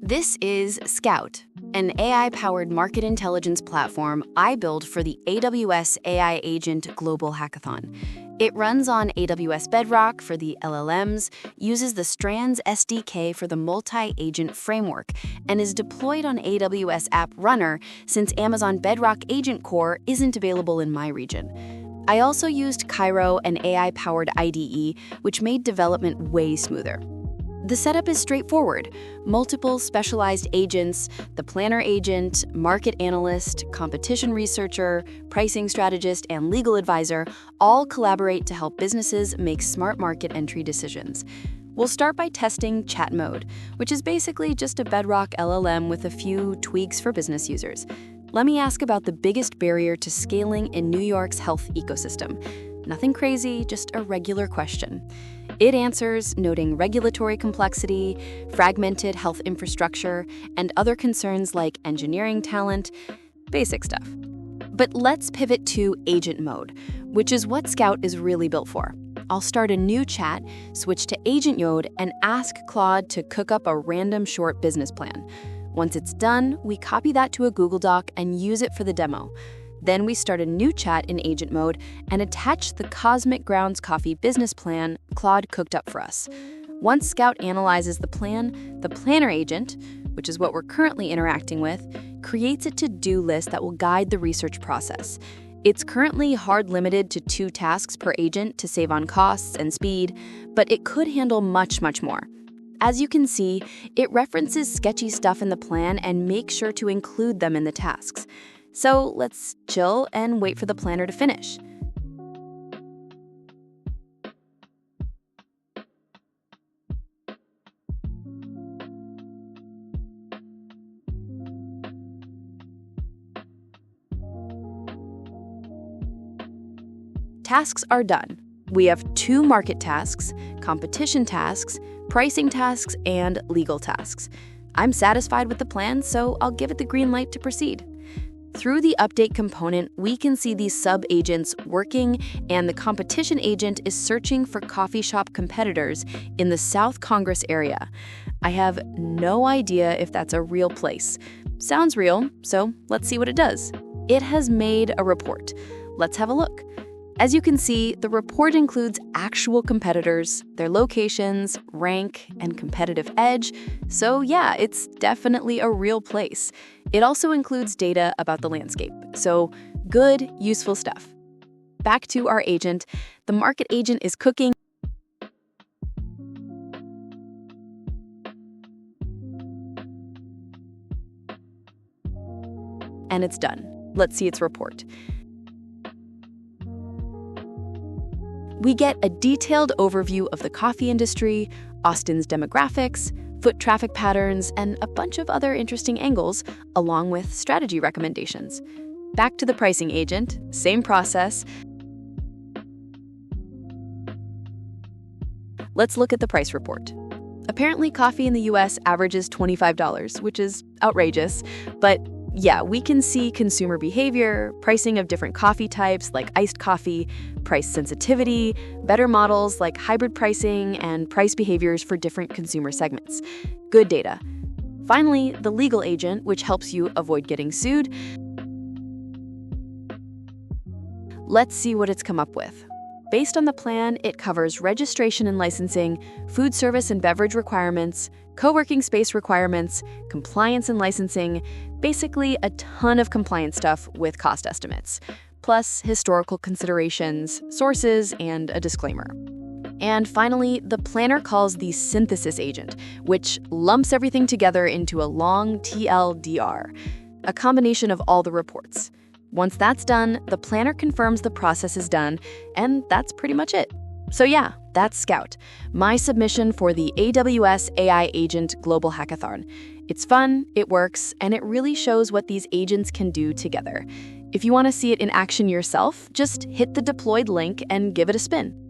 This is Scout, an AI-powered market intelligence platform I built for the AWS AI Agent Global Hackathon. It runs on AWS Bedrock for the LLMs, uses the Strands SDK for the multi-agent framework, and is deployed on AWS App Runner since Amazon Bedrock Agent Core isn't available in my region. I also used Cairo, an AI-powered IDE, which made development way smoother. The setup is straightforward. Multiple specialized agents, the planner agent, market analyst, competition researcher, pricing strategist, and legal advisor all collaborate to help businesses make smart market entry decisions. We'll start by testing chat mode, which is basically just a Bedrock LLM with a few tweaks for business users. Let me ask about the biggest barrier to scaling in New York's health ecosystem. Nothing crazy, just a regular question. It answers, noting regulatory complexity, fragmented health infrastructure, and other concerns like engineering talent, basic stuff. But let's pivot to agent mode, which is what Scout is really built for. I'll start a new chat, switch to agent mode, and ask Claude to cook up a random short business plan. Once it's done, we copy that to a Google Doc and use it for the demo. Then we start a new chat in agent mode and attach the Cosmic Grounds Coffee business plan Claude cooked up for us. Once Scout analyzes the plan, the planner agent, which is what we're currently interacting with, creates a to-do list that will guide the research process. It's currently hard limited to 2 tasks per agent to save on costs and speed, but it could handle much more. As you can see, it references sketchy stuff in the plan and makes sure to include them in the tasks. So let's chill and wait for the planner to finish. Tasks are done. We have 2 market tasks, competition tasks, pricing tasks, and legal tasks. I'm satisfied with the plan, so I'll give it the green light to proceed. Through the update component, we can see these sub-agents working, and the competition agent is searching for coffee shop competitors in the South Congress area. I have no idea if that's a real place. Sounds real, so let's see what it does. It has made a report. Let's have a look. As you can see, the report includes actual competitors, their locations, rank, and competitive edge. So yeah, it's definitely a real place. It also includes data about the landscape. So good, useful stuff. Back to our agent. The market agent is cooking. And it's done. Let's see its report. We get a detailed overview of the coffee industry, Austin's demographics, foot traffic patterns, and a bunch of other interesting angles, along with strategy recommendations. Back to the pricing agent, same process. Let's look at the price report. Apparently, coffee in the US averages $25, which is outrageous, but yeah, we can see consumer behavior, pricing of different coffee types like iced coffee, price sensitivity, better models like hybrid pricing, and price behaviors for different consumer segments. Good data. Finally, the legal agent, which helps you avoid getting sued. Let's see what it's come up with. Based on the plan, it covers registration and licensing, food service and beverage requirements, co-working space requirements, compliance and licensing, basically a ton of compliance stuff with cost estimates, plus historical considerations, sources, and a disclaimer. And finally, the planner calls the synthesis agent, which lumps everything together into a long TLDR, a combination of all the reports. Once that's done, the planner confirms the process is done, and that's pretty much it. So yeah, that's Scout, my submission for the AWS AI Agent Global Hackathon. It's fun, it works, and it really shows what these agents can do together. If you want to see it in action yourself, just hit the deployed link and give it a spin.